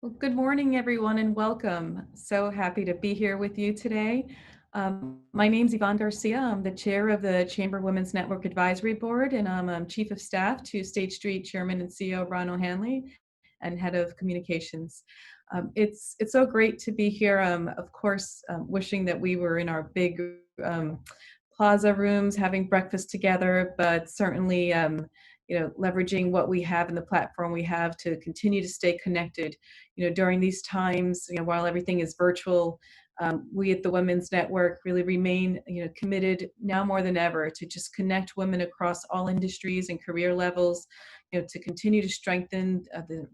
Well, good morning, everyone, and welcome. So happy to be here with you today. My name's Yvonne Garcia. I'm the chair of the Chamber Women's Network Advisory Board, and I'm chief of staff to State Street Chairman and CEO Brian O'Hanley and head of communications. It's so great to be here. Of course, wishing that we were in our big um, plaza rooms having breakfast together, but certainly leveraging what we have in the platform we have to continue to stay connected during these times, while everything is virtual. We at the Women's Network really remain, committed now more than ever to just connect women across all industries and career levels, to continue to strengthen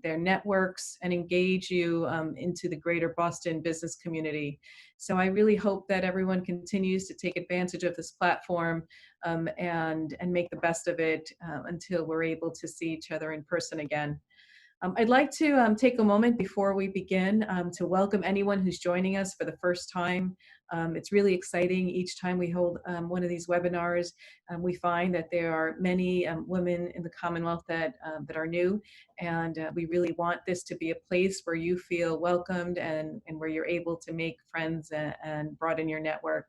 their networks and engage you into the greater Boston business community. So I really hope that everyone continues to take advantage of this platform and make the best of it until we're able to see each other in person again. I'd like to take a moment before we begin to welcome anyone who's joining us for the first time. It's really exciting each time we hold one of these webinars. We find that there are many women in the Commonwealth that are new, and we really want this to be a place where you feel welcomed and where you're able to make friends and broaden your network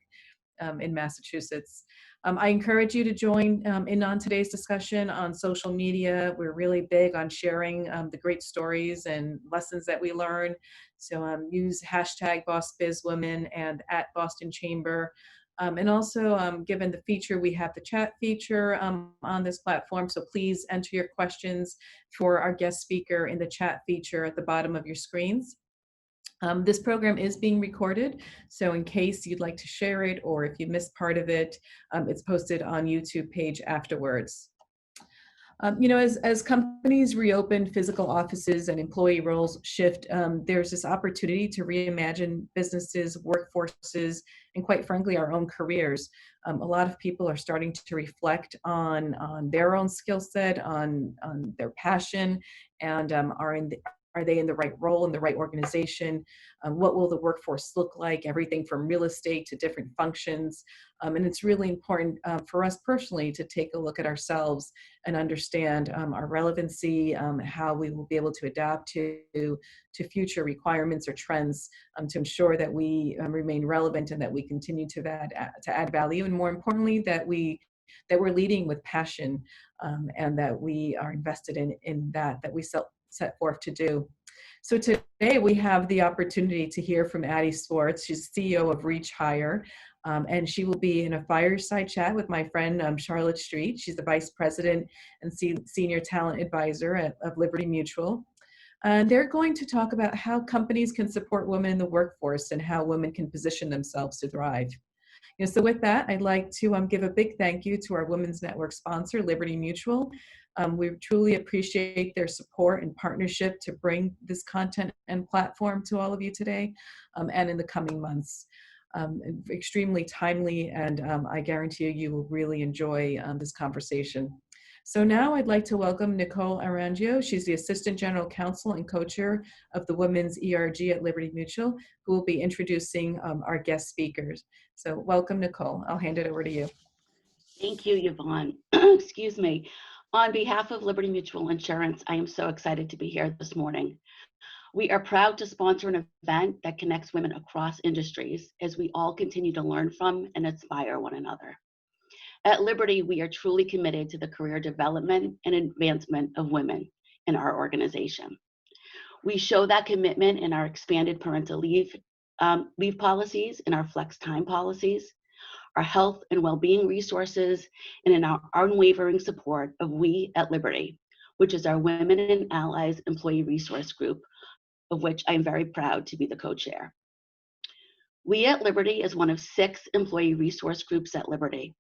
in Massachusetts. I encourage you to join in on today's discussion on social media. We're really big on sharing the great stories and lessons that we learn. So use hashtag BossBizWomen and at Boston Chamber. And also, given the feature, we have the chat feature on this platform. So please enter your questions for our guest speaker in the chat feature at the bottom of your screens. This program is being recorded, so in case you'd like to share it or if you missed part of it, it's posted on YouTube page afterwards. As companies reopen physical offices and employee roles shift, there's this opportunity to reimagine businesses, workforces, and quite frankly, our own careers. A lot of people are starting to reflect on their own skill set, on their passion, and are they in the right role in the right organization? What will the workforce look like? Everything from real estate to different functions. And it's really important for us personally to take a look at ourselves and understand our relevancy, how we will be able to adapt to future requirements or trends to ensure that we remain relevant and that we continue to add value, and more importantly, that we're leading with passion and that we are invested in that we set forth to do. So today we have the opportunity to hear from Addie Swartz. She's CEO of reacHIRE. And she will be in a fireside chat with my friend Charlotte Streat. She's the Vice President and Senior Talent Advisor of Liberty Mutual. They're going to talk about how companies can support women in the workforce and how women can position themselves to thrive. So with that, I'd like to give a big thank you to our Women's Network sponsor, Liberty Mutual. We truly appreciate their support and partnership to bring this content and platform to all of you today and in the coming months. Extremely timely, and I guarantee you will really enjoy this conversation. So now I'd like to welcome Nicole Arangio. She's the Assistant General Counsel and Co-Chair of the Women's ERG at Liberty Mutual, who will be introducing our guest speakers. So welcome, Nicole. I'll hand it over to you. Thank you, Yvonne. Excuse me. On behalf of Liberty Mutual Insurance, I am so excited to be here this morning. We are proud to sponsor an event that connects women across industries as we all continue to learn from and inspire one another. At Liberty, we are truly committed to the career development and advancement of women in our organization. We show that commitment in our expanded parental leave policies, in our flex time policies, our health and well-being resources, and in our unwavering support of We at Liberty, which is our Women and Allies Employee Resource Group, of which I am very proud to be the co-chair. We at Liberty is one of 6 employee resource groups at Liberty.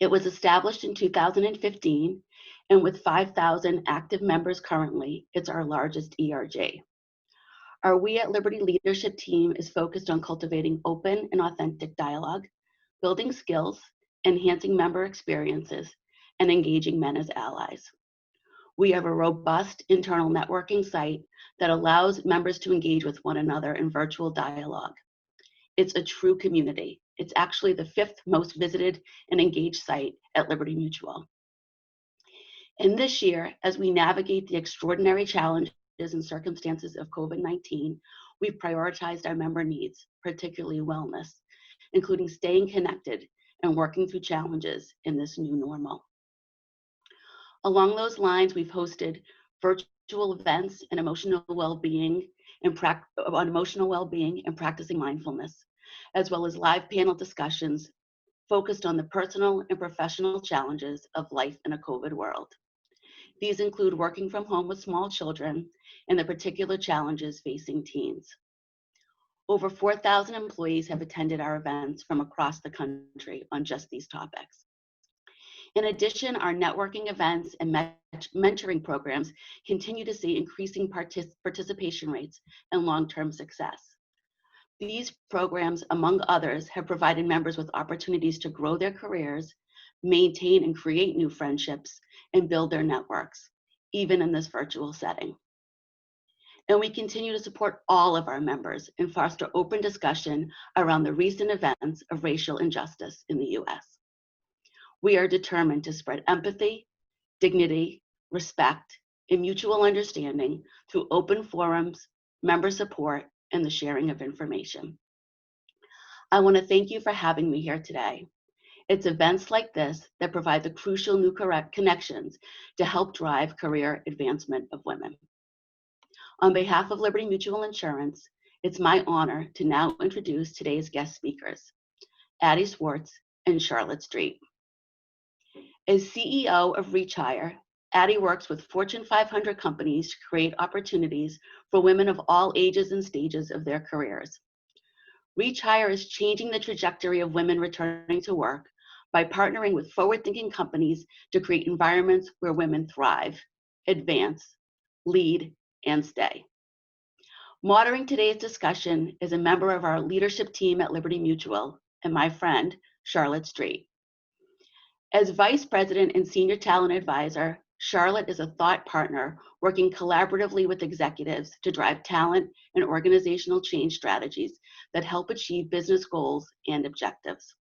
It was established in 2015, and with 5,000 active members currently, it's our largest ERG. Our We at Liberty leadership team is focused on cultivating open and authentic dialogue, building skills, enhancing member experiences, and engaging men as allies. We have a robust internal networking site that allows members to engage with one another in virtual dialogue. It's a true community. It's actually the 5th most visited and engaged site at Liberty Mutual. And this year, as we navigate the extraordinary challenges and circumstances of COVID-19, we've prioritized our member needs, particularly wellness, including staying connected and working through challenges in this new normal. Along those lines, we've hosted virtual events on emotional well-being and practicing mindfulness, as well as live panel discussions focused on the personal and professional challenges of life in a COVID world. These include working from home with small children and the particular challenges facing teens. Over 4,000 employees have attended our events from across the country on just these topics. In addition, our networking events and mentoring programs continue to see increasing participation rates and long-term success. These programs, among others, have provided members with opportunities to grow their careers, maintain and create new friendships, and build their networks, even in this virtual setting. And we continue to support all of our members and foster open discussion around the recent events of racial injustice in the US. We are determined to spread empathy, dignity, respect, and mutual understanding through open forums, member support, and the sharing of information. I want to thank you for having me here today. It's events like this that provide the crucial new connections to help drive career advancement of women. On behalf of Liberty Mutual Insurance, it's my honor to now introduce today's guest speakers, Addie Swartz and Charlotte Streat. As CEO of reacHIRE, Addie works with Fortune 500 companies to create opportunities for women of all ages and stages of their careers. reacHIRE is changing the trajectory of women returning to work by partnering with forward-thinking companies to create environments where women thrive, advance, lead, and stay. Moderating today's discussion is a member of our leadership team at Liberty Mutual and my friend, Charlotte Streat. As Vice President and Senior Talent Advisor, Charlotte is a thought partner working collaboratively with executives to drive talent and organizational change strategies that help achieve business goals and objectives.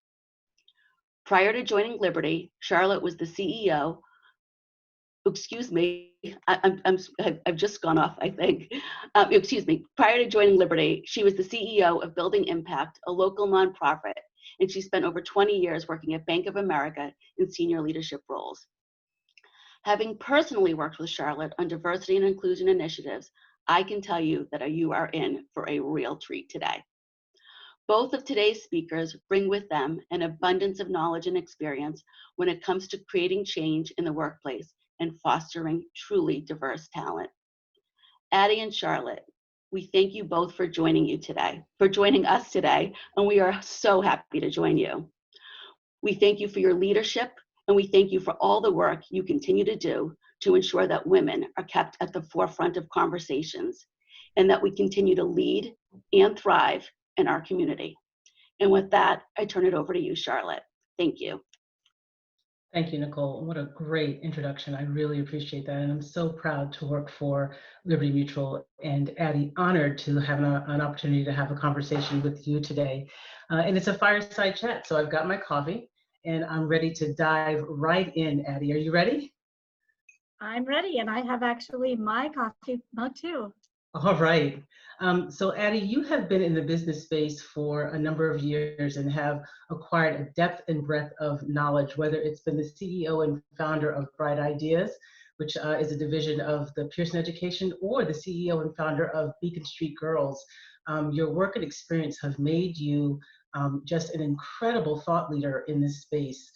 Prior to joining Liberty, Charlotte was the CEO, I've just gone off, I think. Prior to joining Liberty, she was the CEO of Building Impact, a local nonprofit, and she spent over 20 years working at Bank of America in senior leadership roles. Having personally worked with Charlotte on diversity and inclusion initiatives, I can tell you that you are in for a real treat today. Both of today's speakers bring with them an abundance of knowledge and experience when it comes to creating change in the workplace and fostering truly diverse talent. Addie and Charlotte, we thank you both for joining us today, and we are so happy to join you. We thank you for your leadership, and we thank you for all the work you continue to do to ensure that women are kept at the forefront of conversations and that we continue to lead and thrive in our community. And with that, I turn it over to you, Charlotte. Thank you. Thank you, Nicole. What a great introduction. I really appreciate that. And I'm so proud to work for Liberty Mutual, and Addie, honored to have an opportunity to have a conversation with you today. And it's a fireside chat. So I've got my coffee and I'm ready to dive right in. Addie, are you ready? I'm ready, and I have actually my coffee mug too. All right. So Addie, you have been in the business space for a number of years and have acquired a depth and breadth of knowledge, whether it's been the CEO and founder of Bright Ideas, which is a division of the Pearson Education, or the CEO and founder of Beacon Street Girls. Your work and experience have made you just an incredible thought leader in this space.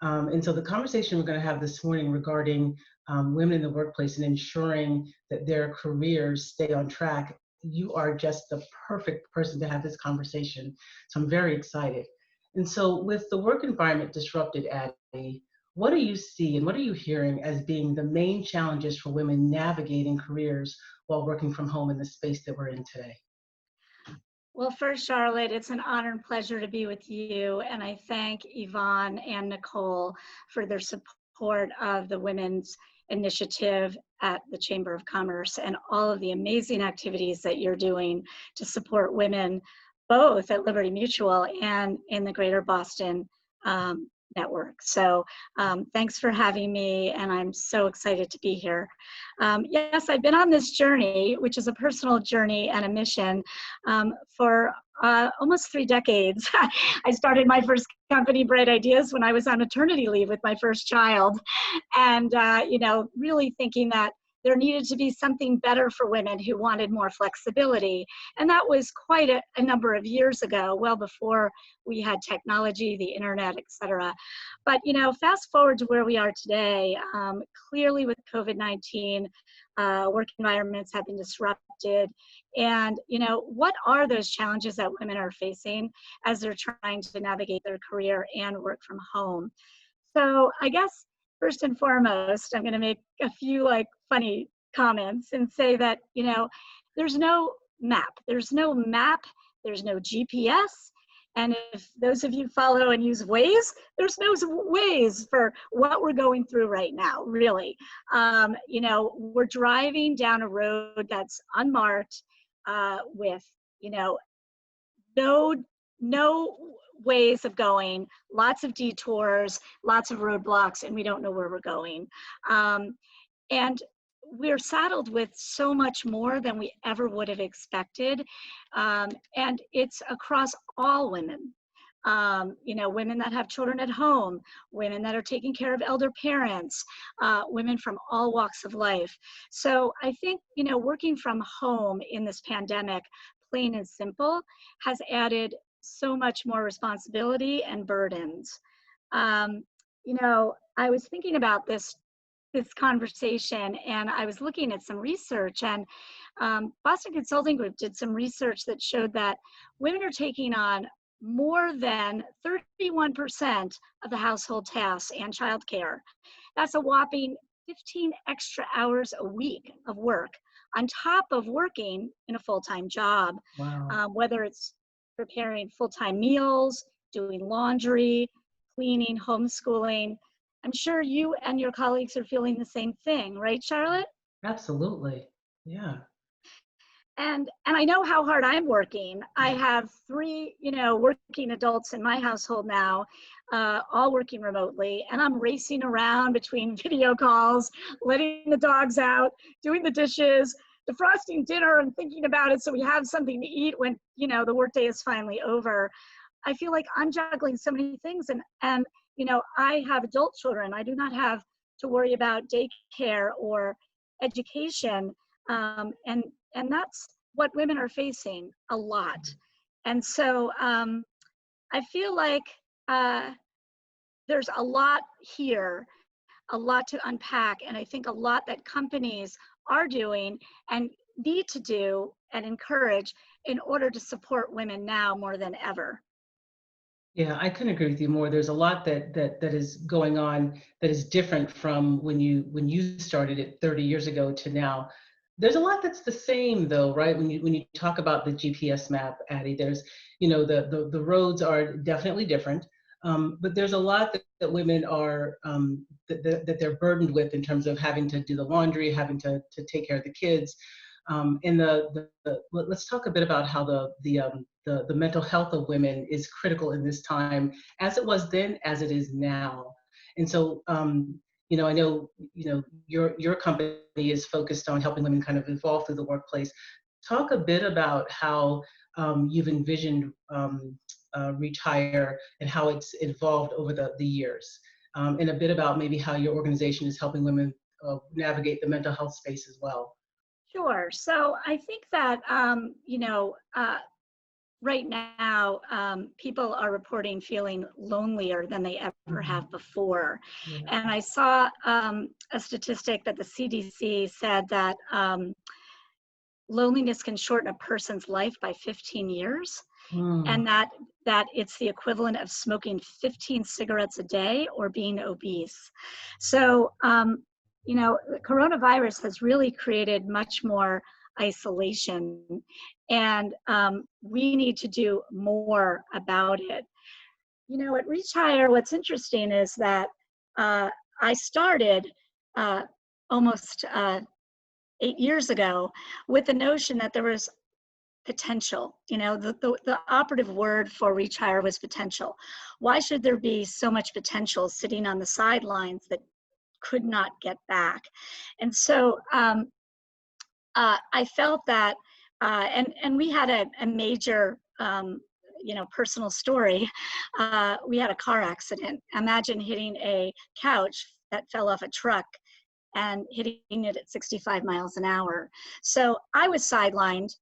And so the conversation we're going to have this morning regarding women in the workplace and ensuring that their careers stay on track, you are just the perfect person to have this conversation. So I'm very excited. And so with the work environment disrupted, Addie, what do you see and what are you hearing as being the main challenges for women navigating careers while working from home in the space that we're in today? Well, first, Charlotte, it's an honor and pleasure to be with you. And I thank Yvonne and Nicole for their support of the Women's Initiative at the Chamber of Commerce and all of the amazing activities that you're doing to support women, both at Liberty Mutual and in the greater Boston network. So thanks for having me, and I'm so excited to be here. Yes, I've been on this journey, which is a personal journey and a mission, for almost 3 decades. I started my first company, Bright Ideas, when I was on maternity leave with my first child, and you know, really thinking that there needed to be something better for women who wanted more flexibility. And that was quite a number of years ago, well before we had technology, the internet, et cetera. But, you know, fast forward to where we are today, clearly with COVID-19, work environments have been disrupted. And, you know, what are those challenges that women are facing as they're trying to navigate their career and work from home? So I guess first and foremost, I'm going to make a few like funny comments and say that, you know, there's no map. There's no map. There's no GPS. And if those of you follow and use Waze, there's no Waze for what we're going through right now, really. You know, we're driving down a road that's unmarked with, you know, no ways of going, lots of detours, lots of roadblocks, and we don't know where we're going. And we're saddled with so much more than we ever would have expected. And it's across all women. You know, women that have children at home, women that are taking care of elder parents, women from all walks of life. So I think, you know, working from home in this pandemic, plain and simple, has added so much more responsibility and burdens. You know, I was thinking about this conversation, and I was looking at some research, and Boston Consulting Group did some research that showed that women are taking on more than 31% of the household tasks and childcare. That's a whopping 15 extra hours a week of work on top of working in a full-time job. Wow. Whether it's preparing full-time meals, doing laundry, cleaning, homeschooling. I'm sure you and your colleagues are feeling the same thing, right, Charlotte? Absolutely. Yeah. And I know how hard I'm working. I have 3, you know, working adults in my household now, all working remotely, and I'm racing around between video calls, letting the dogs out, doing the dishes, defrosting dinner, and thinking about it so we have something to eat when, you know, the workday is finally over. I feel like I'm juggling so many things, and you know, I have adult children. I do not have to worry about daycare or education, and that's what women are facing a lot. And so I feel like there's a lot here, a lot to unpack, and I think a lot that companies are doing and need to do and encourage in order to support women now more than ever. Yeah, I couldn't agree with you more. There's a lot that is going on that is different from when you started it 30 years ago to now. There's a lot that's the same though, right? When you talk about the GPS map, Addie, there's, you know, the roads are definitely different, but there's a lot that women are that they're burdened with in terms of having to do the laundry, having to take care of the kids. And let's talk a bit about how the mental health of women is critical in this time, as it was then, as it is now. And so, you know, I know, you know, your company is focused on helping women kind of evolve through the workplace. Talk a bit about how you've envisioned reachHIRE and how it's evolved over the years, and a bit about maybe how your organization is helping women navigate the mental health space as well. Sure. So I think that, you know, right now, people are reporting feeling lonelier than they ever have before. Yeah. And I saw a statistic that the CDC said that loneliness can shorten a person's life by 15 years. And that it's the equivalent of smoking 15 cigarettes a day or being obese. So, you know, the coronavirus has really created much more isolation, and we need to do more about it. You know, at reachHIRE, what's interesting is that I started almost 8 years ago with the notion that there was potential. You know, the operative word for reachHIRE was potential. Why should there be so much potential sitting on the sidelines that could not get back? And so I felt that, and we had a major, you know, personal story. We had a car accident. Imagine hitting a couch that fell off a truck and hitting it at 65 miles an hour. So I was sidelined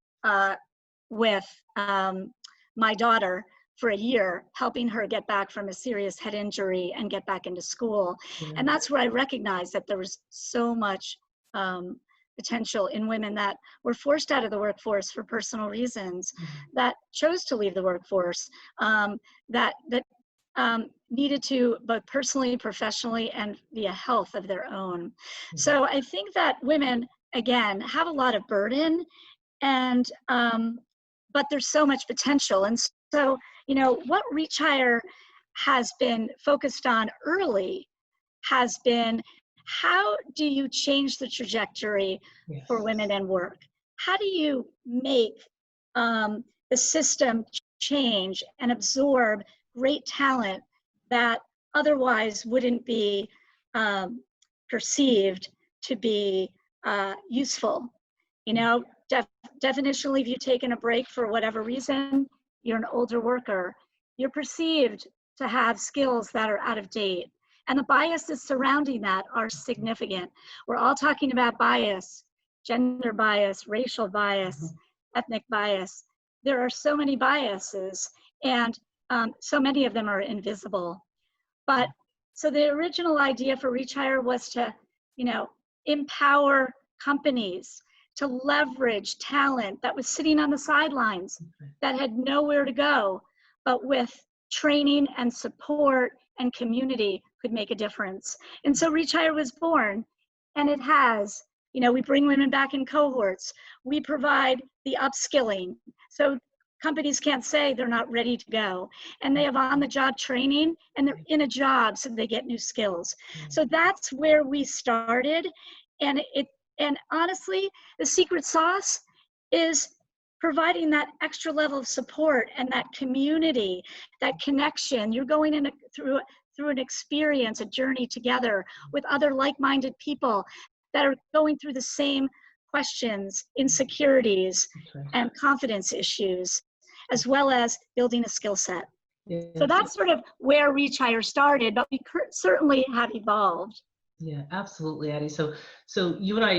with my daughter for a year, helping her get back from a serious head injury and get back into school. Yeah. And that's where I recognized that there was so much potential in women that were forced out of the workforce for personal reasons, that chose to leave the workforce, that needed to both personally, professionally, and via health of their own. So I think that women, again, have a lot of burden, and but there's so much potential. And so, you know, what reachHIRE has been focused on early has been, how do you change the trajectory for women in work? How do you make the system change and absorb great talent that otherwise wouldn't be perceived to be useful? You know, definitionally, if you've taken a break for whatever reason, you're an older worker, you're perceived to have skills that are out of date. And the biases surrounding that are significant. We're all talking about bias, gender bias, racial bias, ethnic bias. There are so many biases, and so many of them are invisible. But so the original idea for reachHIRE was to, you know, empower companies to leverage talent that was sitting on the sidelines, that had nowhere to go, but with training and support and community could make a difference. And so reachHIRE was born, and it has. You know, we bring women back in cohorts. We provide the upskilling. So companies can't say they're not ready to go. And they have on-the-job training, and they're in a job, so they get new skills. So that's where we started. And honestly, the secret sauce is providing that extra level of support and that community, that connection. You're going in through an experience, a journey together with other like-minded people that are going through the same questions, insecurities, and confidence issues, as well as building a skill set. So that's sort of where reachHIRE started, but we certainly have evolved. Yeah, absolutely, Addie. So you and I,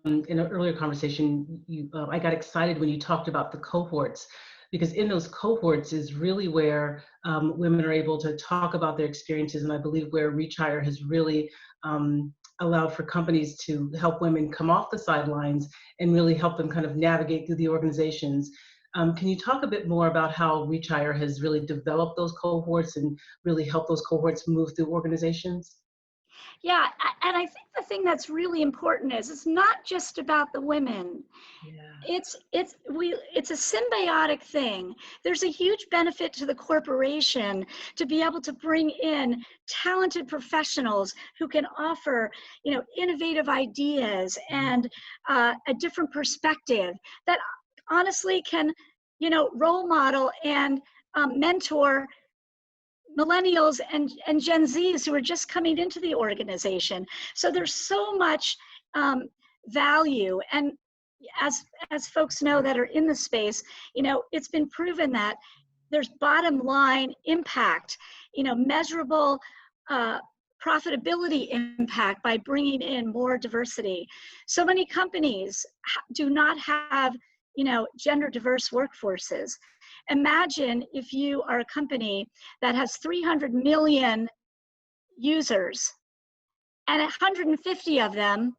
in an earlier conversation, I got excited when you talked about the cohorts, because in those cohorts is really where women are able to talk about their experiences, and I believe where reachHIRE has really allowed for companies to help women come off the sidelines and really help them kind of navigate through the organizations. Can you talk a bit more about how reachHIRE has really developed those cohorts and really helped those cohorts move through organizations? Yeah, and I think the thing that's really important is it's not just about the women. Yeah. It's a symbiotic thing. There's a huge benefit to the corporation to be able to bring in talented professionals who can offer, you know, innovative ideas and a different perspective that honestly can, you know, role model and mentor millennials and Gen Zs who are just coming into the organization. So there's so much value. And as folks know that are in the space, you know, it's been proven that there's bottom line impact, you know, measurable profitability impact by bringing in more diversity. So many companies do not have, you know, gender diverse workforces. Imagine if you are a company that has 300 million users, and 150 of them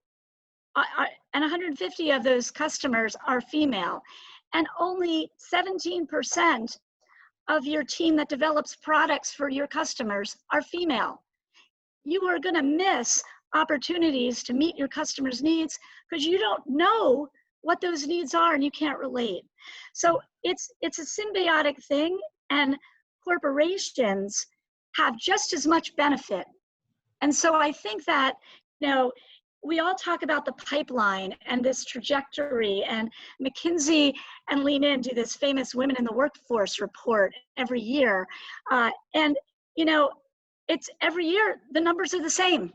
and 150 of those customers are female, and only 17% of your team that develops products for your customers are female. You are going to miss opportunities to meet your customers' needs because you don't know what those needs are and you can't relate. So it's a symbiotic thing, and corporations have just as much benefit. And so I think that, you know, we all talk about the pipeline and this trajectory, and McKinsey and Lean In do this famous Women in the Workforce report every year. And, you know, it's every year, the numbers are the same.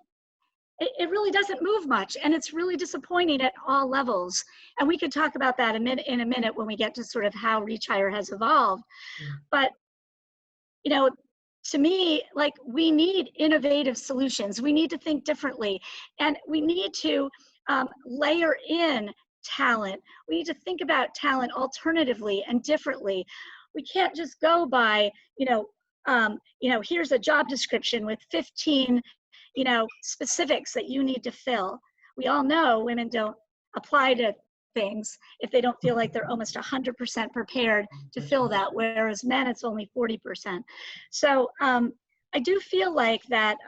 It really doesn't move much, and it's really disappointing at all levels. And we could talk about that in a minute when we get to sort of how reachHIRE has evolved. But, you know, to me, like, we need innovative solutions. We need to think differently, and we need to layer in talent. We need to think about talent alternatively and differently. We can't just go by, here's a job description with 15, specifics that you need to fill. We all know women don't apply to things if they don't feel like they're almost 100% prepared to fill that, whereas men, it's only 40%. So I do feel like that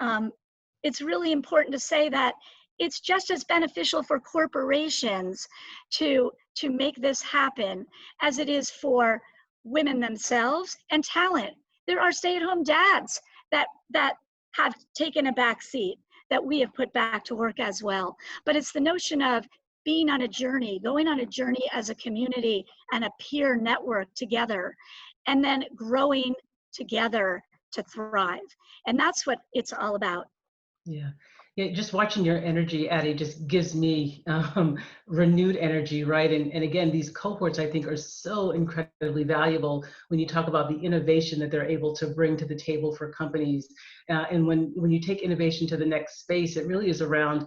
it's really important to say that it's just as beneficial for corporations to make this happen as it is for women themselves and talent. There are stay-at-home dads that have taken a back seat that we have put back to work as well. But it's the notion of being on a journey, going on a journey as a community and a peer network together, and then growing together to thrive. And that's what it's all about. Yeah. Yeah, just watching your energy, Addie, just gives me renewed energy, right? And again, these cohorts, I think, are so incredibly valuable when you talk about the innovation that they're able to bring to the table for companies. And when you take innovation to the next space, it really is around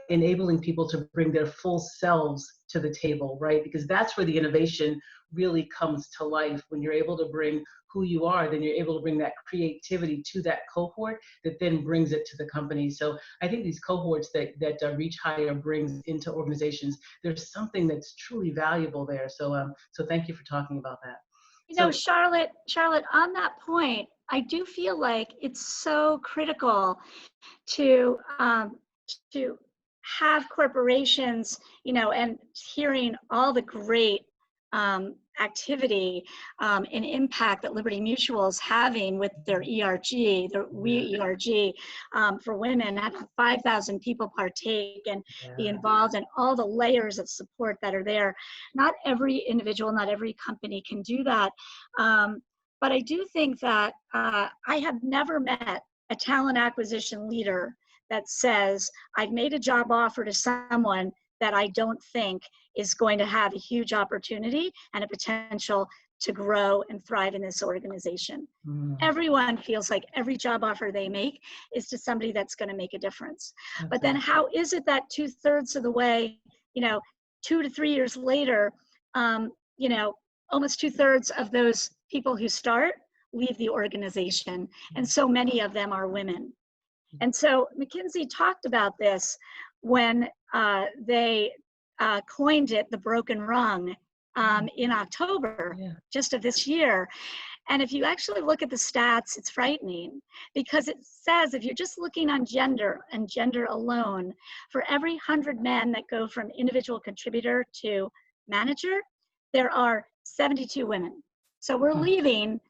enabling people to bring their full selves to the table, right? Because that's where the innovation really comes to life. When you're able to bring who you are, then you're able to bring that creativity to that cohort that then brings it to the company. So I think these cohorts that reachHIRE brings into organizations, there's something that's truly valuable there. So so thank you for talking about that. You know, Charlotte, on that point, I do feel like it's so critical to have corporations, and hearing all the great activity and impact that Liberty Mutual is having with their ERG, the reERG for women, have 5,000 people partake and be involved in all the layers of support that are there. Not every individual, not every company can do that. But I do think that I have never met a talent acquisition leader that says, I've made a job offer to someone that I don't think is going to have a huge opportunity and a potential to grow and thrive in this organization. Everyone feels like every job offer they make is to somebody that's going to make a difference. But then how is it that 2/3 of the way, 2 to 3 years later, almost 2/3 of those people who start leave the organization, and so many of them are women. And so McKinsey talked about this when they coined it the broken rung in October, just of this year. And if you actually look at the stats, it's frightening, because it says if you're just looking on gender and gender alone, for every 100 men that go from individual contributor to manager, there are 72 women. So we're leaving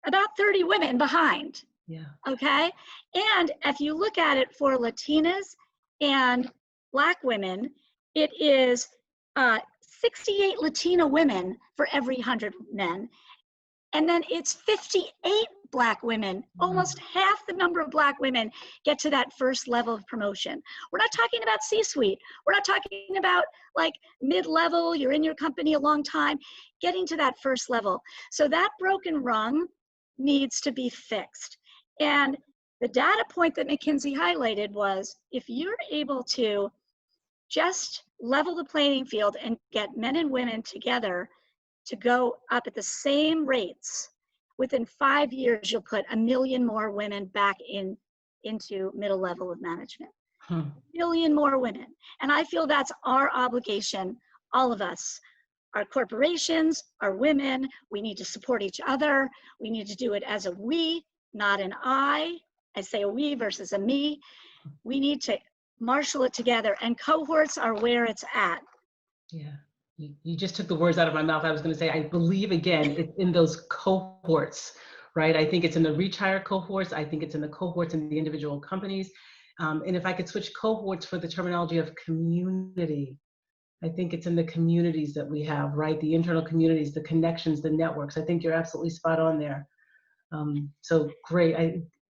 about 30 women behind. Okay. And if you look at it for Latinas and Black women, it is 68 Latina women for every 100 men. And then it's 58 Black women. Almost half the number of Black women get to that first level of promotion. We're not talking about C-suite. We're not talking about like mid-level, you're in your company a long time, getting to that first level. So that broken rung needs to be fixed. And the data point that McKinsey highlighted was, if you're able to just level the playing field and get men and women together to go up at the same rates, within 5 years, you'll put 1 million more women back into middle level of management. 1 million more women. And I feel that's our obligation, all of us. Our corporations, our women, we need to support each other. We need to do it as a we, not an I. I say a we versus a me. We need to marshal it together, and cohorts are where it's at. Yeah, you just took the words out of my mouth. I was going to say, I believe, again, it's in those cohorts, right? I think it's in the reachHIRE cohorts. I think it's in the cohorts in the individual companies. And if I could switch cohorts for the terminology of community, I think it's in the communities that we have, right? The internal communities, the connections, the networks. I think you're absolutely spot on there. So great.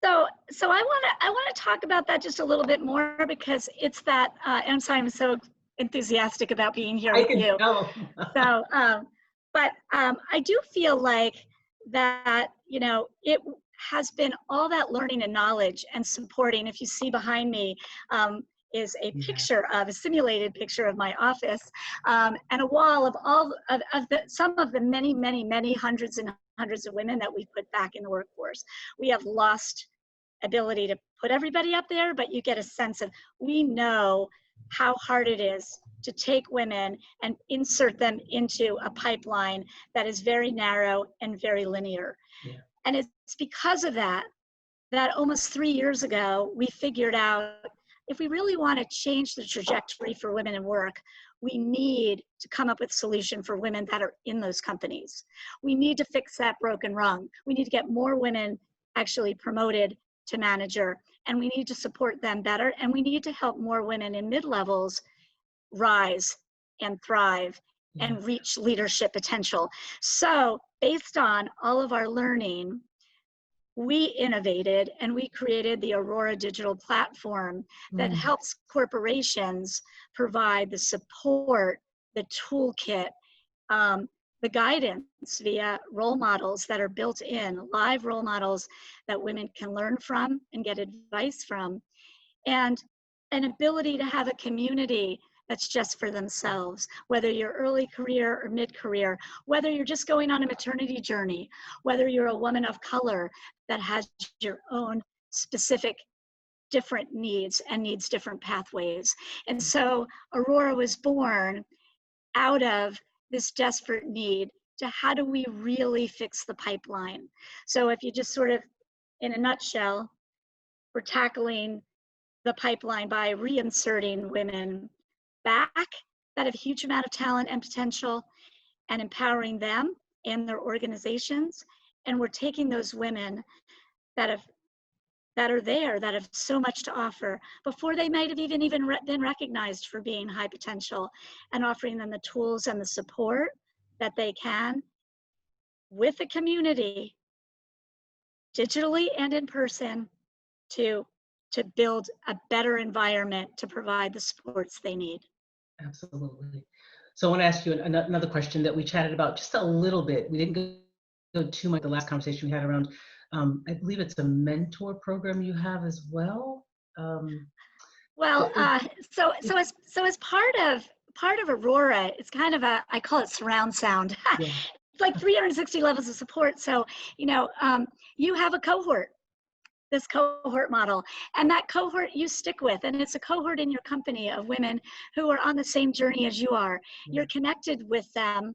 So I want to talk about that just a little bit more, because it's that, and I'm so enthusiastic about being here with you. So, but I do feel like that, you know, it has been all that learning and knowledge and supporting. If you see behind me, is a picture of a simulated picture of my office, and a wall of all of some of the many hundreds and hundreds of women that we put back in the workforce. We have lost ability to put everybody up there, but you get a sense of, we know how hard it is to take women and insert them into a pipeline that is very narrow and very linear. Yeah. And it's because of that almost 3 years ago, we figured out, if we really want to change the trajectory for women in work, we need to come up with a solution for women that are in those companies. We need to fix that broken rung. We need to get more women actually promoted to manager, and we need to support them better, and we need to help more women in mid-levels rise and thrive and reach leadership potential. So based on all of our learning, we innovated and we created the Aurora digital platform that helps corporations provide the support, the toolkit, the guidance via role models that are built in, live role models that women can learn from and get advice from, and an ability to have a community that's just for themselves, whether you're early career or mid-career, whether you're just going on a maternity journey, whether you're a woman of color that has your own specific different needs and needs different pathways. And so Aurora was born out of this desperate need to, how do we really fix the pipeline? So if you just sort of, in a nutshell, we're tackling the pipeline by reinserting women back that have a huge amount of talent and potential, and empowering them and their organizations. And we're taking those women that are there, that have so much to offer before they might have even been recognized for being high potential, and offering them the tools and the support that they can, with the community, digitally and in person, to build a better environment to provide the supports they need. Absolutely. So I want to ask you another question that we chatted about just a little bit. We didn't go too much the last conversation we had around, I believe it's a mentor program you have as well. Well, so as part of Aurora, it's kind of I call it surround sound. Yeah. It's like 360 levels of support. So, you know, you have a cohort, this cohort model, and that cohort you stick with, and it's a cohort in your company of women who are on the same journey as you are. You're connected with them,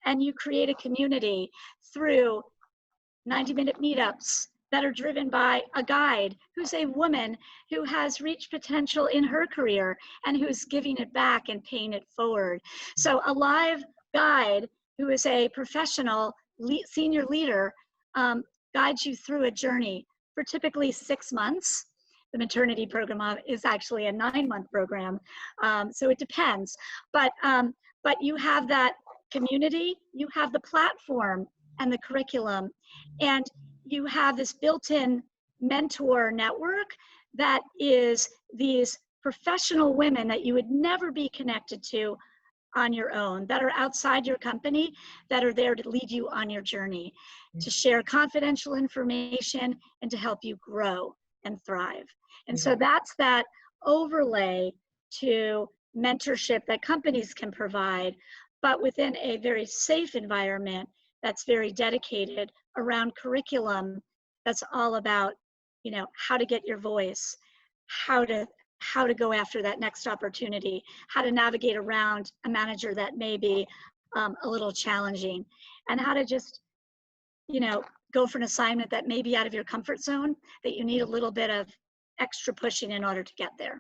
and you create a community through 90-minute meetups that are driven by a guide who's a woman who has reached potential in her career and who's giving it back and paying it forward. So a live guide who is a professional senior leader guides you through a journey for typically 6 months. The maternity program is actually a 9-month program, so it depends. But you have that community, you have the platform and the curriculum, and you have this built-in mentor network that is these professional women that you would never be connected to on your own, that are outside your company, that are there to lead you on your journey, to share confidential information and to help you grow and thrive. And so that's that overlay to mentorship that companies can provide, but within a very safe environment that's very dedicated around curriculum that's all about, you know, how to get your voice, how to go after that next opportunity, how to navigate around a manager that may be a little challenging, and how to just, you know, go for an assignment that may be out of your comfort zone, that you need a little bit of extra pushing in order to get there.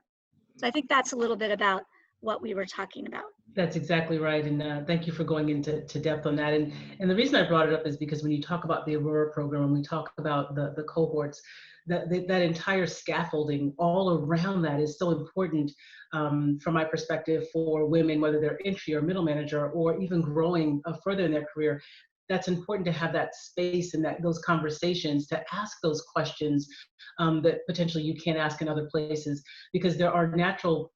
So I think that's a little bit about what we were talking about. That's exactly right. And thank you for going into depth on that. And the reason I brought it up is because when you talk about the Aurora program, and we talk about the cohorts, that entire scaffolding all around that is so important from my perspective for women, whether they're entry or middle manager or even growing further in their career. That's important to have that space and those conversations to ask those questions that potentially you can't ask in other places, because there are natural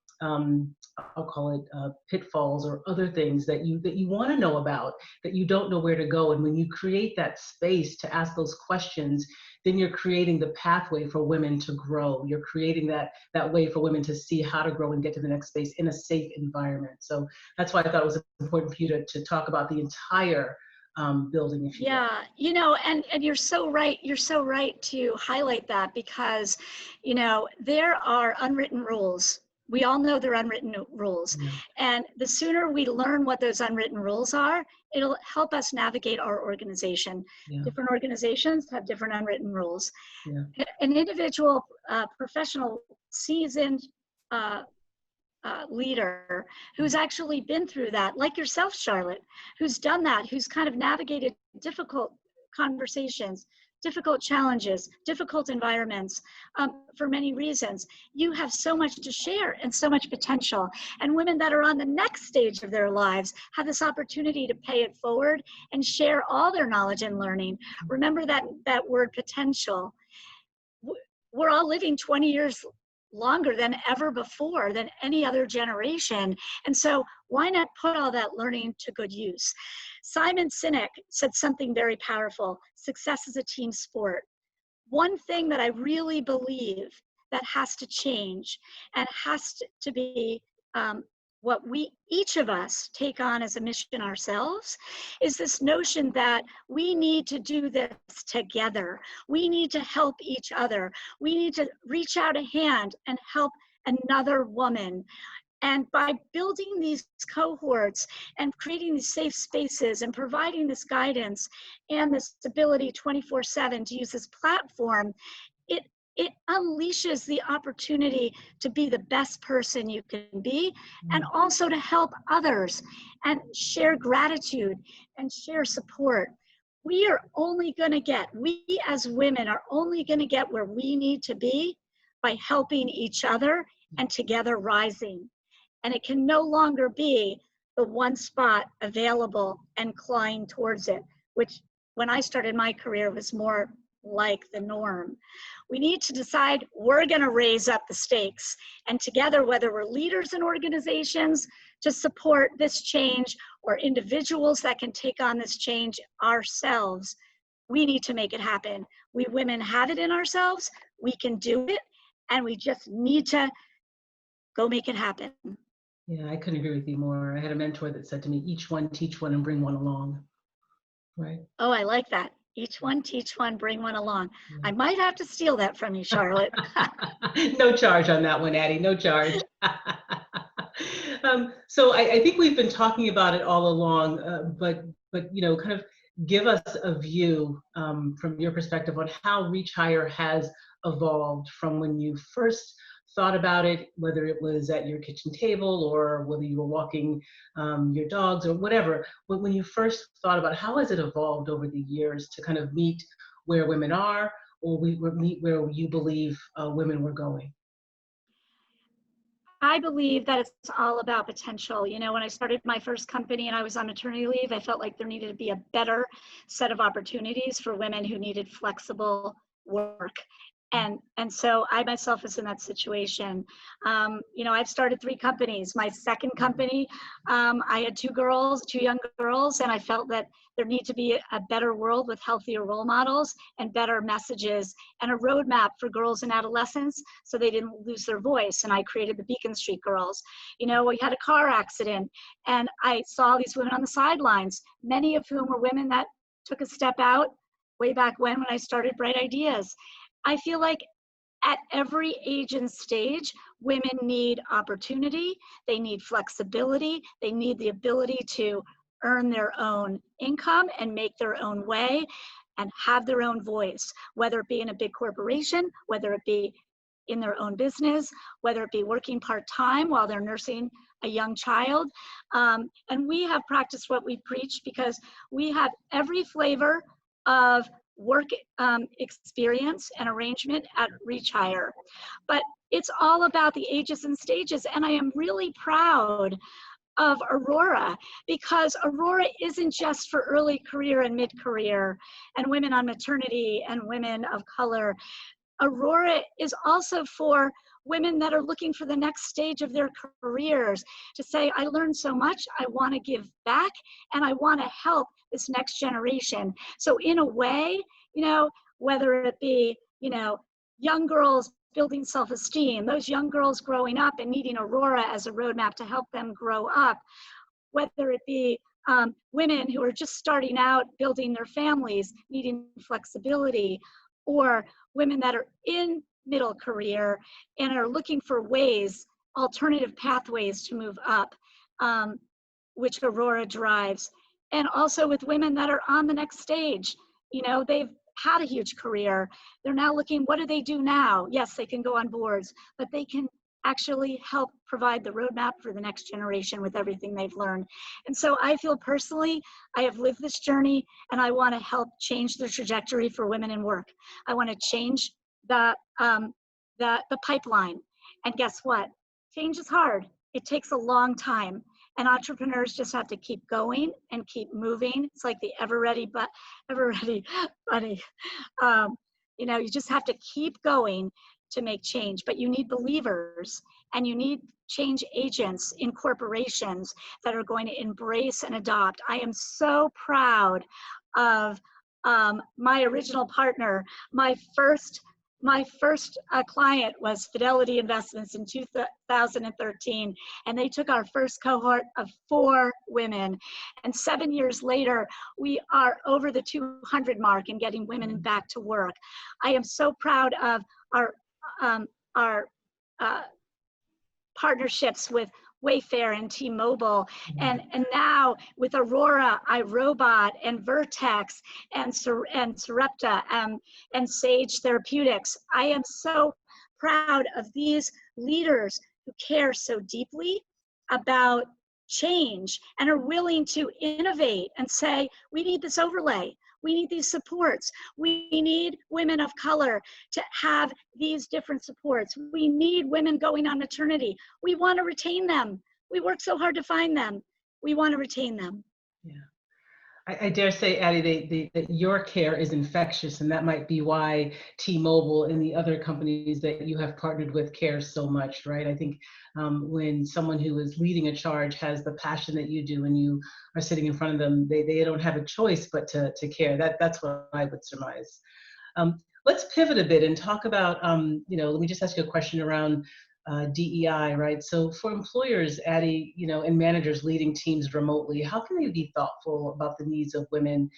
I'll call it pitfalls or other things that you want to know about that you don't know where to go. And when you create that space to ask those questions, then you're creating the pathway for women to grow. You're creating that way for women to see how to grow and get to the next space in a safe environment. So that's why I thought it was important for you to talk about the entire building, if you will. Yeah, you know, and you're so right. You're so right to highlight that, because, you know, there are unwritten rules. We all know there are unwritten rules. Yeah. And the sooner we learn what those unwritten rules are, it'll help us navigate our organization. Yeah. Different organizations have different unwritten rules. Yeah. An individual, professional, seasoned leader who's actually been through that, like yourself, Charlotte, who's done that, who's kind of navigated difficult conversations, difficult challenges, difficult environments, for many reasons. You have so much to share and so much potential. And women that are on the next stage of their lives have this opportunity to pay it forward and share all their knowledge and learning. Remember that word potential. We're all living 20 years longer than ever before, than any other generation. And so why not put all that learning to good use? Simon Sinek said something very powerful: success is a team sport. One thing that I really believe that has to change and has to be what each of us take on as a mission ourselves, is this notion that we need to do this together. We need to help each other. We need to reach out a hand and help another woman. And by building these cohorts and creating these safe spaces and providing this guidance and this ability 24/7 to use this platform, it unleashes the opportunity to be the best person you can be, and also to help others and share gratitude and share support. We as women are only going to get where we need to be by helping each other and together rising. And it can no longer be the one spot available and clawing towards it, which when I started my career was more like the norm. We need to decide we're going to raise up the stakes, and together, whether we're leaders in organizations to support this change or individuals that can take on this change ourselves, we need to make it happen. We women have it in ourselves, we can do it, and we just need to go make it happen. Yeah, I couldn't agree with you more. I had a mentor that said to me, each one teach one and bring one along. Right. Oh, I like that. Each one teach one, bring one along. Yeah. I might have to steal that from you, Charlotte. No charge on that one, Addie, no charge. So I think we've been talking about it all along, but you know, kind of give us a view from your perspective on how reachHIRE has evolved from when you first thought about it, whether it was at your kitchen table or whether you were walking your dogs or whatever. But when you first thought about how has it evolved over the years to kind of meet where women are, or meet where you believe women were going? I believe that it's all about potential. You know, when I started my first company and I was on maternity leave, I felt like there needed to be a better set of opportunities for women who needed flexible work. And so I myself was in that situation. You know, I've started 3 companies. My second company, I had 2 young girls, and I felt that there needed to be a better world with healthier role models and better messages and a roadmap for girls and adolescents so they didn't lose their voice. And I created the Beacon Street Girls. You know, we had a car accident, and I saw these women on the sidelines, many of whom were women that took a step out way back when I started Bright Ideas. I feel like at every age and stage, women need opportunity, they need flexibility, they need the ability to earn their own income and make their own way and have their own voice, whether it be in a big corporation, whether it be in their own business, whether it be working part-time while they're nursing a young child. And we have practiced what we preach because we have every flavor of work experience and arrangement at reachHIRE. But it's all about the ages and stages. And I am really proud of Aurora, because Aurora isn't just for early career and mid-career and women on maternity and women of color. Aurora is also for women that are looking for the next stage of their careers, to say, I learned so much, I want to give back, and I want to help this next generation. So in a way, whether it be, young girls building self-esteem, those young girls growing up and needing Aurora as a roadmap to help them grow up, whether it be women who are just starting out building their families, needing flexibility, or women that are in middle career and are looking for ways, alternative pathways to move up, which Aurora drives. And also with women that are on the next stage, they've had a huge career. They're now looking, what do they do now? Yes, they can go on boards, but they can actually help provide the roadmap for the next generation with everything they've learned. And so I feel personally, I have lived this journey and I want to help change the trajectory for women in work. I want to change the pipeline. And guess what? Change is hard. It takes a long time. And entrepreneurs just have to keep going and keep moving. It's like the ever ready bunny. You just have to keep going to make change. But you need believers and you need change agents in corporations that are going to embrace and adopt. I am so proud of my original partner. My first client was Fidelity Investments in 2013, and they took our first cohort of 4 women. And 7 years later, we are over the 200 mark and getting women back to work. I am so proud of our partnerships with Wayfair and T-Mobile, and now with Aurora, iRobot, and Vertex, and Sarepta, and Sage Therapeutics. I am so proud of these leaders who care so deeply about change and are willing to innovate and say, we need this overlay. We need these supports. We need women of color to have these different supports. We need women going on maternity. We want to retain them. We work so hard to find them. We want to retain them. Yeah. I dare say, Addie, that your care is infectious, and that might be why T-Mobile and the other companies that you have partnered with care so much, right? I think when someone who is leading a charge has the passion that you do and you are sitting in front of them, they don't have a choice but to care. That's what I would surmise. Let's pivot a bit and talk about, let me just ask you a question around DEI, right? So for employers, Addie, and managers leading teams remotely, how can they be thoughtful about the needs of women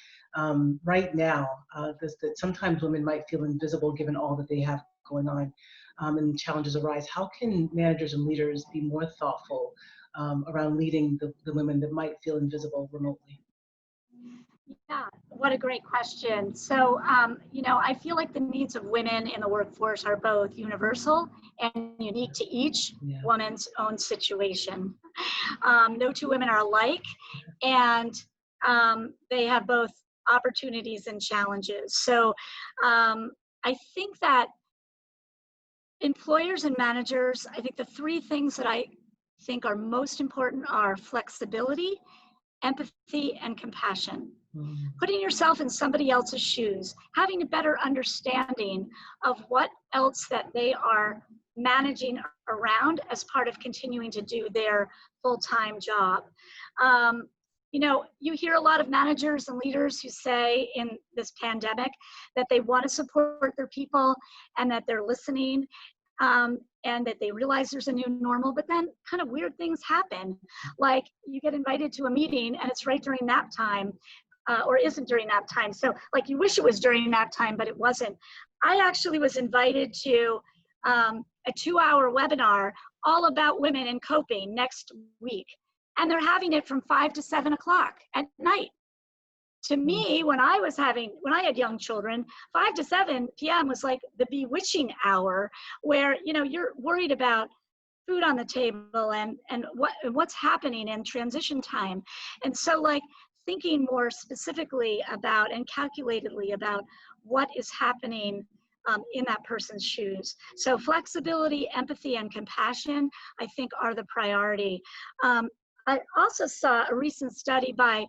right now? That sometimes women might feel invisible given all that they have going on, and challenges arise. How can managers and leaders be more thoughtful around leading the women that might feel invisible remotely? Yeah, what a great question. So, I feel like the needs of women in the workforce are both universal and unique to each woman's own situation. No 2 women are alike, and they have both opportunities and challenges. So I think that employers and managers, I think the 3 things that I think are most important are flexibility, empathy, and compassion. Putting yourself in somebody else's shoes, having a better understanding of what else that they are managing around as part of continuing to do their full-time job. You hear a lot of managers and leaders who say in this pandemic that they want to support their people and that they're listening, and that they realize there's a new normal, but then kind of weird things happen. Like you get invited to a meeting and it's right during nap time, or isn't during nap time. So like you wish it was during nap time, but it wasn't. I actually was invited to a 2-hour webinar all about women and coping next week. And they're having it from 5 to 7 o'clock at night. to me, when I had young children, 5 to 7 p.m. was like the bewitching hour where, you know, you're worried about food on the table and what's happening in transition time. And so like thinking more specifically about and calculatedly about what is happening in that person's shoes. So flexibility, empathy, and compassion, I think, are the priority. I also saw a recent study by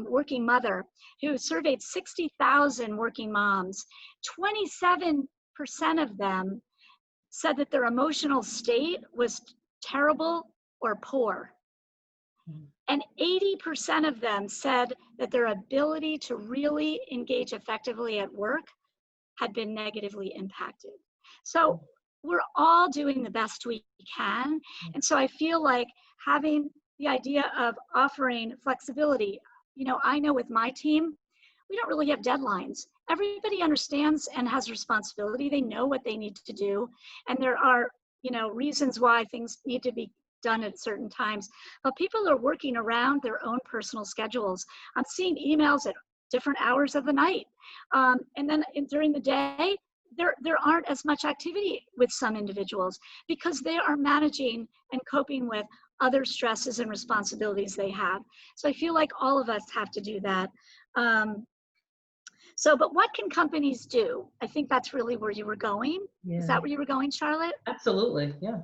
Working Mother who surveyed 60,000 working moms. 27% of them said that their emotional state was terrible or poor. And 80% of them said that their ability to really engage effectively at work had been negatively impacted. So we're all doing the best we can. And so I feel like having the idea of offering flexibility, you know, I know with my team, we don't really have deadlines. Everybody understands and has responsibility. They know what they need to do. And there are, you know, reasons why things need to be done at certain times. But people are working around their own personal schedules. I'm seeing emails at different hours of the night. And then during the day, there aren't as much activity with some individuals because they are managing and coping with other stresses and responsibilities they have. So I feel like all of us have to do that. But what can companies do? I think that's really where you were going. Yeah. Is that where you were going, Charlotte? Absolutely, yeah.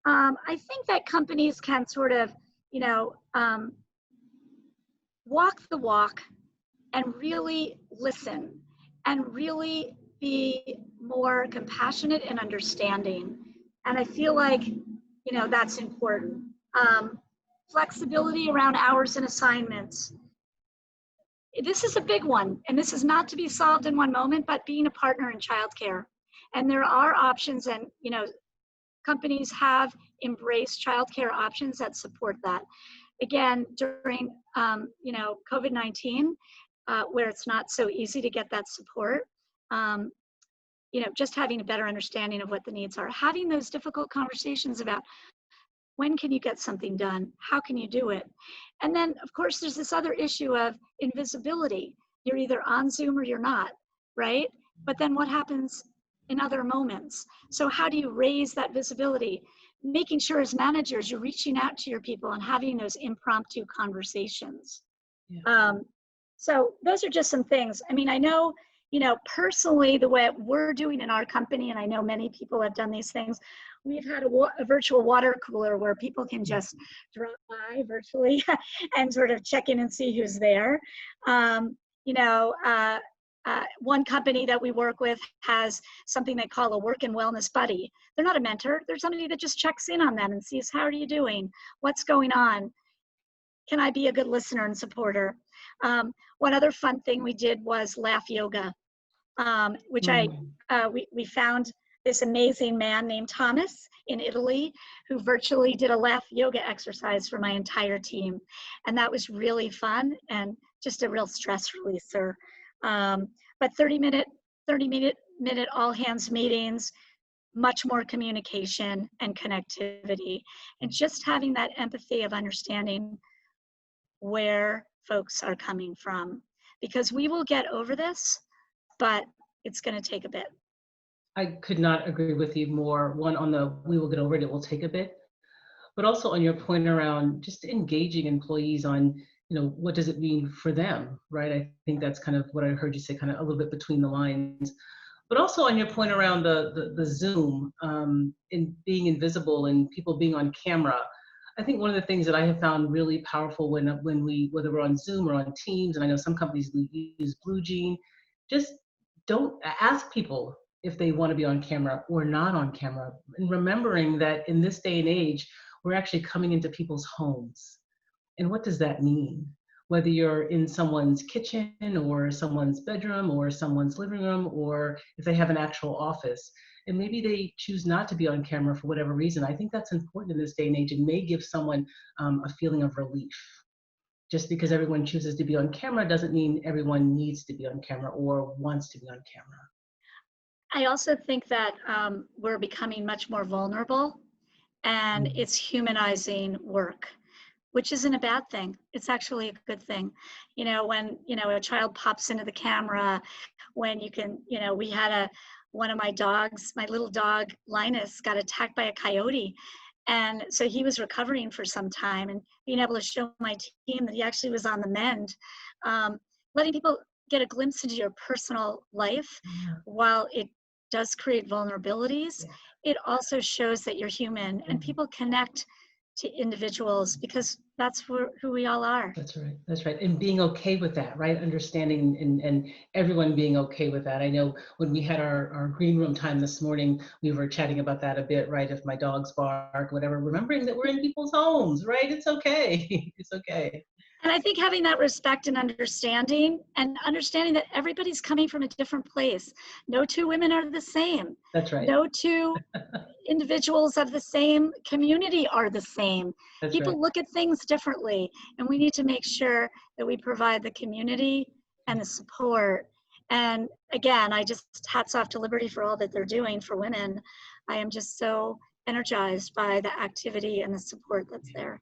I think that companies can sort of, you know, walk the walk and really listen and really be more compassionate and understanding. And I feel like, you know, that's important. Flexibility around hours and assignments. This is a big one, and this is not to be solved in one moment, but being a partner in childcare. And there are options, and, you know, companies have embraced childcare options that support that. Again, during, you know, COVID-19, where it's not so easy to get that support, you know, just having a better understanding of what the needs are, having those difficult conversations about when can you get something done? How can you do it? And then, of course, there's this other issue of invisibility. You're either on Zoom or you're not, right? But then what happens in other moments? So how do you raise that visibility? Making sure as managers, you're reaching out to your people and having those impromptu conversations. Yeah. So those are just some things. I mean, I know, you know, personally, the way we're doing in our company, and I know many people have done these things, we've had a virtual water cooler where people can just drop by virtually and sort of check in and see who's there. You know, one company that we work with has something they call a work and wellness buddy. They're not a mentor. They're somebody that just checks in on them and sees, how are you doing? What's going on? Can I be a good listener and supporter? One other fun thing we did was laugh yoga, which we found this amazing man named Thomas in Italy who virtually did a laugh yoga exercise for my entire team. And that was really fun and just a real stress releaser. But 30-minute all hands meetings, much more communication and connectivity, and just having that empathy of understanding where folks are coming from, because we will get over this, but it's going to take a bit. I could not agree with you more. One, on the we will get over it, it will take a bit, but also on your point around just engaging employees on, you know, what does it mean for them, right? I think that's kind of what I heard you say, kind of a little bit between the lines. But also on your point around the Zoom and being invisible and people being on camera, I think one of the things that I have found really powerful when we, whether we're on Zoom or on Teams, and I know some companies use BlueJean, just don't ask people if they want to be on camera or not on camera. And remembering that in this day and age, we're actually coming into people's homes. And what does that mean? Whether you're in someone's kitchen or someone's bedroom or someone's living room, or if they have an actual office, and maybe they choose not to be on camera for whatever reason, I think that's important in this day and age and may give someone a feeling of relief. Just because everyone chooses to be on camera doesn't mean everyone needs to be on camera or wants to be on camera. I also think that we're becoming much more vulnerable, and it's humanizing work. which isn't a bad thing. It's actually a good thing. You know, when, you know, a child pops into the camera, when you can, you know, we had one of my dogs, my little dog, Linus, got attacked by a coyote. And so he was recovering for some time, and being able to show my team that he actually was on the mend, letting people get a glimpse into your personal life, while it does create vulnerabilities, it also shows that you're human, and people connect to individuals because that's who we all are. That's right. That's right. And being okay with that, right? Understanding and everyone being okay with that. I know when we had our green room time this morning, we were chatting about that a bit, right? If my dogs bark, whatever, remembering that we're in people's homes, right? It's okay. It's okay. And I think having that respect and understanding that everybody's coming from a different place. No two women are the same. That's right. No two individuals of the same community are the same. That's People right. look at things differently, and we need to make sure that we provide the community and the support. And again, I just hats off to Liberty for all that they're doing for women. I am just so energized by the activity and the support that's there.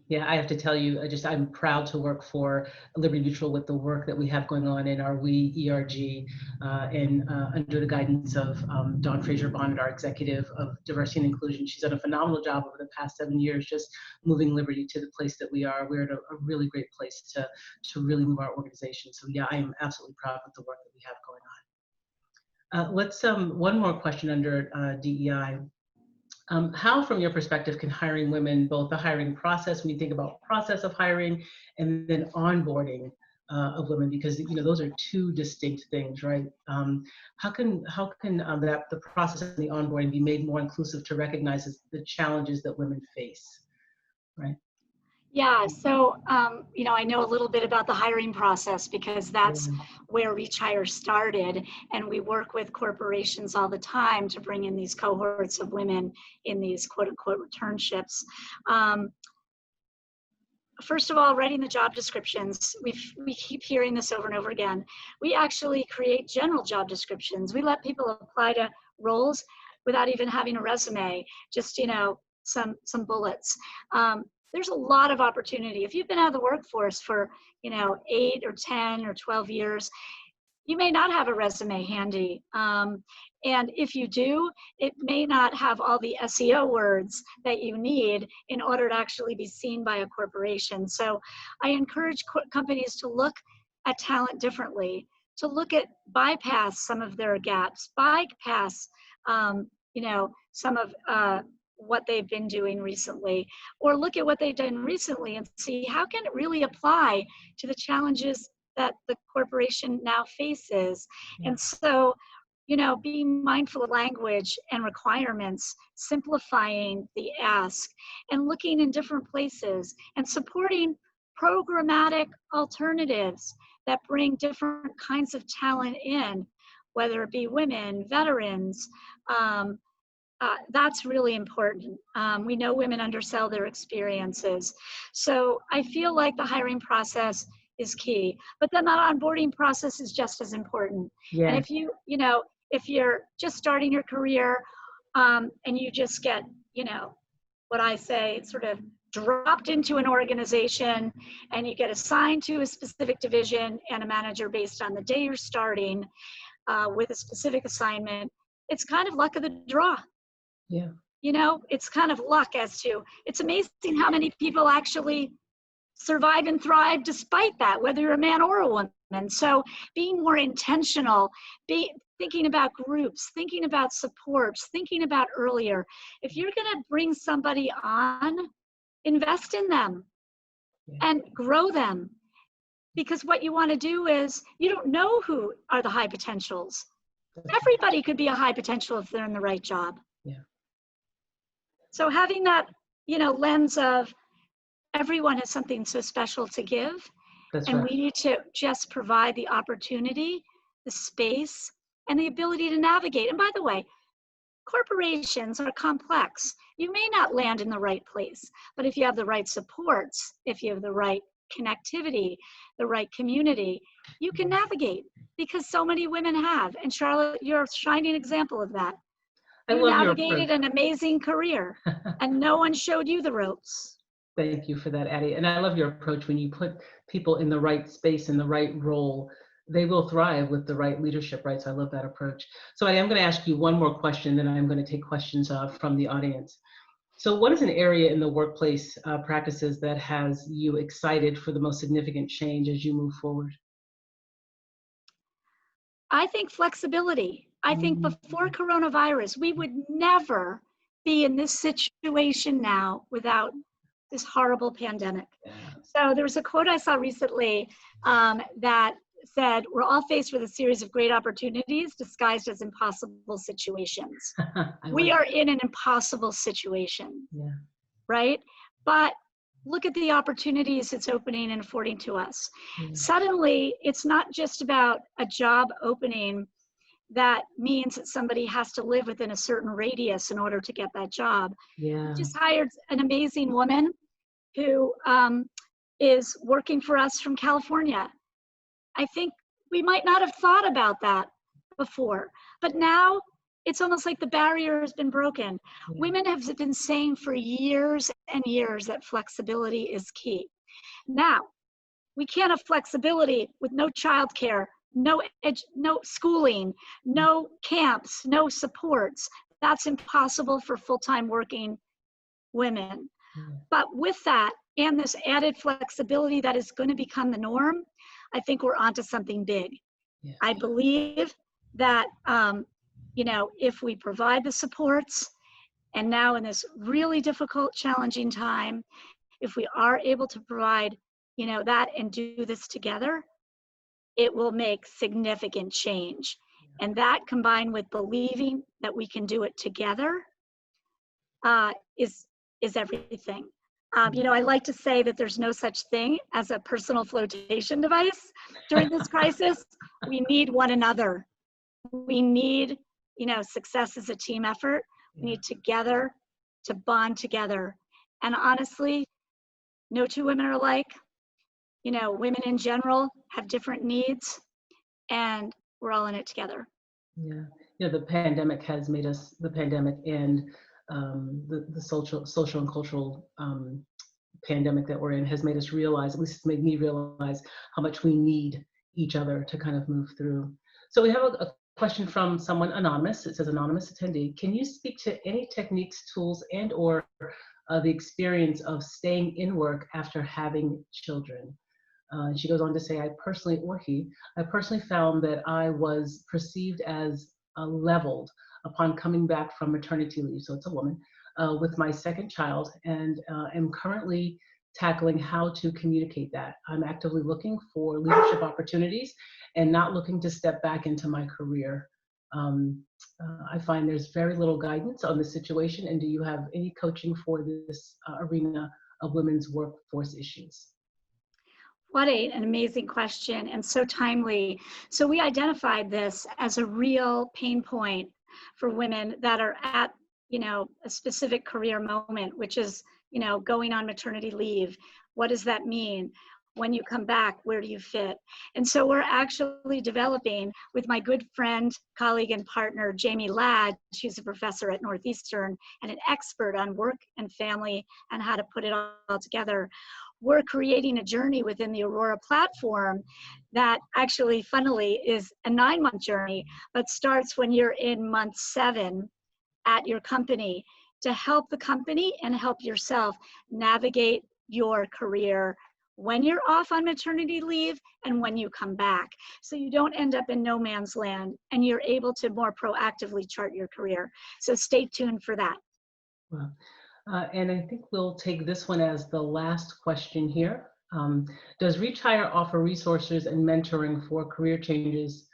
Yeah, I have to tell you, I'm proud to work for Liberty Mutual with the work that we have going on in our We ERG, and under the guidance of Dawn Fraser-Bonnet, our executive of diversity and inclusion. She's done a phenomenal job over the past 7 years, just moving Liberty to the place that we are. We're at a really great place to really move our organization. So yeah, I am absolutely proud of the work that we have going on. Let's one more question under DEI. How, from your perspective, can hiring women, both the hiring process, when you think about process of hiring, and then onboarding of women, because you know those are two distinct things, right? How can the process and the onboarding be made more inclusive to recognize the challenges that women face, right? Yeah, so, you know, I know a little bit about the hiring process because that's where reachHIRE started, and we work with corporations all the time to bring in these cohorts of women in these quote unquote returnships. First of all, writing the job descriptions. We keep hearing this over and over again. We actually create general job descriptions. We let people apply to roles without even having a resume, just, you know, some bullets. There's a lot of opportunity. If you've been out of the workforce for, you know, 8 or 10 or 12 years, you may not have a resume handy. And if you do, it may not have all the SEO words that you need in order to actually be seen by a corporation. So I encourage companies to look at talent differently, to look at bypass some of their gaps, bypass, you know, some of what they've been doing recently, or look at what they've done recently and see how can it really apply to the challenges that the corporation now faces. And so, you know, being mindful of language and requirements, simplifying the ask, and looking in different places, and supporting programmatic alternatives that bring different kinds of talent in, whether it be women, veterans. That's really important. We know women undersell their experiences. So I feel like the hiring process is key, but then that onboarding process is just as important. Yeah. And if you know, if you're just starting your career and you just get, you know, what I say, sort of dropped into an organization and you get assigned to a specific division and a manager based on the day you're starting with a specific assignment, it's kind of luck of the draw. Yeah. You know, it's kind of luck as to, it's amazing how many people actually survive and thrive despite that, whether you're a man or a woman. So being more intentional, thinking about groups, thinking about supports, thinking about earlier. If you're going to bring somebody on, invest in them and grow them. Because what you want to do is, you don't know who are the high potentials. Everybody could be a high potential if they're in the right job. Yeah. So having that, you know, lens of everyone has something so special to give, and we need to just provide the opportunity, the space, and the ability to navigate. And by the way, corporations are complex. You may not land in the right place, but if you have the right supports, if you have the right connectivity, the right community, you can navigate, because so many women have. And Charlotte, you're a shining example of that. You navigated an amazing career and no one showed you the ropes. Thank you for that, Addie. And I love your approach. When you put people in the right space, in the right role, they will thrive with the right leadership, right? So I love that approach. So Addie, I'm going to ask you one more question, then I'm going to take questions from the audience. So what is an area in the workplace practices that has you excited for the most significant change as you move forward? I think flexibility. I think before coronavirus, we would never be in this situation now without this horrible pandemic. So there was a quote I saw recently that said, "We're all faced with a series of great opportunities disguised as impossible situations." We are in an impossible situation, right? But look at the opportunities it's opening and affording to us. Suddenly, it's not just about a job opening that means that somebody has to live within a certain radius in order to get that job. We just hired an amazing woman who is working for us from California. I think we might not have thought about that before, but now it's almost like the barrier has been broken. Women have been saying for years and years that flexibility is key. Now, we can't have flexibility with no childcare, no schooling, no camps, no supports. That's impossible for full-time working women. But with that, and this added flexibility that is going to become the norm, I think we're onto something big. I believe that, you know, if we provide the supports, and now in this really difficult, challenging time, if we are able to provide, you know, that and do this together, it will make significant change. And that combined with believing that we can do it together is everything. You know, I like to say that there's no such thing as a personal flotation device during this crisis. We need one another. We need, you know, success as a team effort. We need together to bond together. And honestly, no two women are alike. You know, women in general have different needs, and we're all in it together. Yeah, you know, the pandemic has made us, the pandemic and the social and cultural pandemic that we're in has made us realize, at least it's made me realize how much we need each other to kind of move through. So we have a question from someone anonymous. It says, anonymous attendee, can you speak to any techniques, tools, and or the experience of staying in work after having children? And she goes on to say, I personally found that I was perceived as leveled upon coming back from maternity leave, so it's a woman, with my second child, and am currently tackling how to communicate that. I'm actively looking for leadership opportunities and not looking to step back into my career. I find there's very little guidance on the situation, and do you have any coaching for this arena of women's workforce issues? What an amazing question, and so timely. So we identified this as a real pain point for women that are at, you know, a specific career moment, which is, you know, going on maternity leave. What does that mean? When you come back, where do you fit? And so we're actually developing with my good friend, colleague, and partner, Jamie Ladd. She's a professor at Northeastern and an expert on work and family and how to put it all together. We're creating a journey within the Aurora platform that actually, funnily, is a 9-month journey, but starts when you're in month 7 at your company to help the company and help yourself navigate your career when you're off on maternity leave and when you come back, so you don't end up in no man's land and you're able to more proactively chart your career. So stay tuned for that. Wow. And I think we'll take this one as the last question here. Does reachHIRE offer resources and mentoring for career changers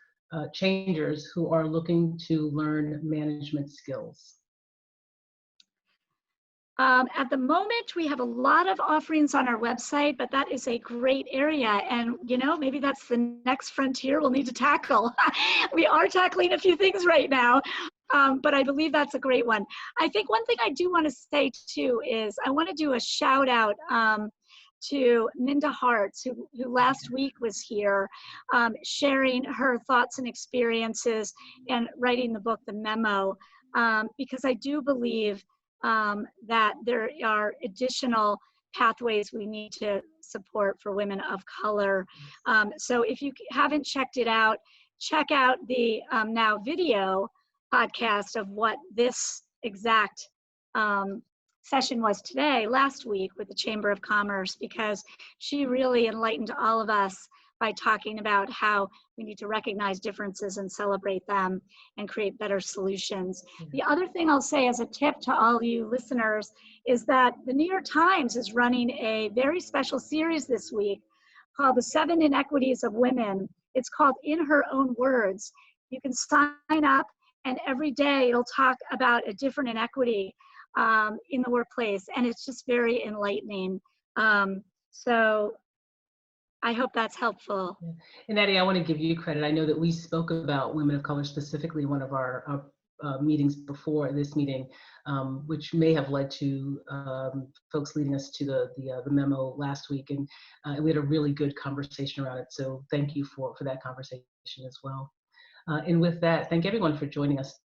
who are looking to learn management skills? At the moment, we have a lot of offerings on our website, but that is a great area. And, you know, maybe that's the next frontier we'll need to tackle. We are tackling a few things right now, but I believe that's a great one. I think one thing I do want to say, too, is I want to do a shout out to Minda Hartz, who last week was here sharing her thoughts and experiences and writing the book, The Memo, because I do believe that there are additional pathways we need to support for women of color. So if you haven't checked it out, check out the now video podcast of what this exact session was last week with the Chamber of Commerce, because she really enlightened all of us by talking about how we need to recognize differences and celebrate them and create better solutions. The other thing I'll say as a tip to all you listeners is that the New York Times is running a very special series this week called The 7 Inequities of Women. It's called In Her Own Words. You can sign up, and every day it'll talk about a different inequity in the workplace, and it's just very enlightening. So I hope that's helpful. And Addie, I want to give you credit. I know that we spoke about women of color specifically in one of our meetings before this meeting, which may have led to folks leading us to the memo last week, and we had a really good conversation around it. So thank you for that conversation as well. And with that, thank everyone for joining us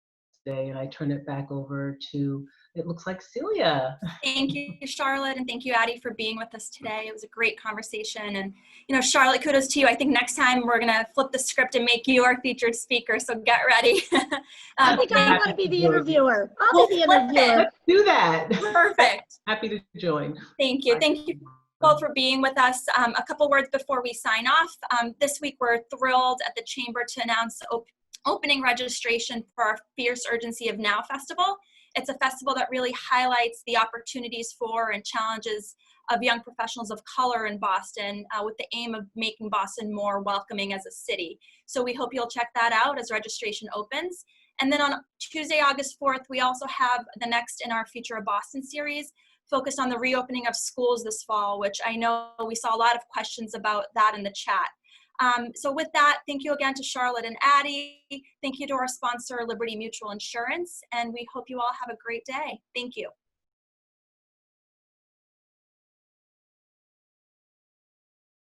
today, and I turn it back over to, it looks like, Celia. Thank you, Charlotte, and thank you, Addie, for being with us today. It was a great conversation, and Charlotte, kudos to you. I think next time we're gonna flip the script and make you our featured speaker, so get ready. I think I want to be the interviewer. I'll be the interviewer. Let's do that. Perfect. Happy to join. Thank you. Thank you both for being with us. A couple words before we sign off. This week, we're thrilled at the Chamber to announce opening registration for our Fierce Urgency of Now Festival. It's a festival that really highlights the opportunities for and challenges of young professionals of color in Boston with the aim of making Boston more welcoming as a city. So we hope you'll check that out as registration opens. And then on Tuesday, August 4th, we also have the next in our Future of Boston series focused on the reopening of schools this fall, which I know we saw a lot of questions about that in the chat. So with that, thank you again to Charlotte and Addie. Thank you to our sponsor, Liberty Mutual Insurance, and we hope you all have a great day. Thank you.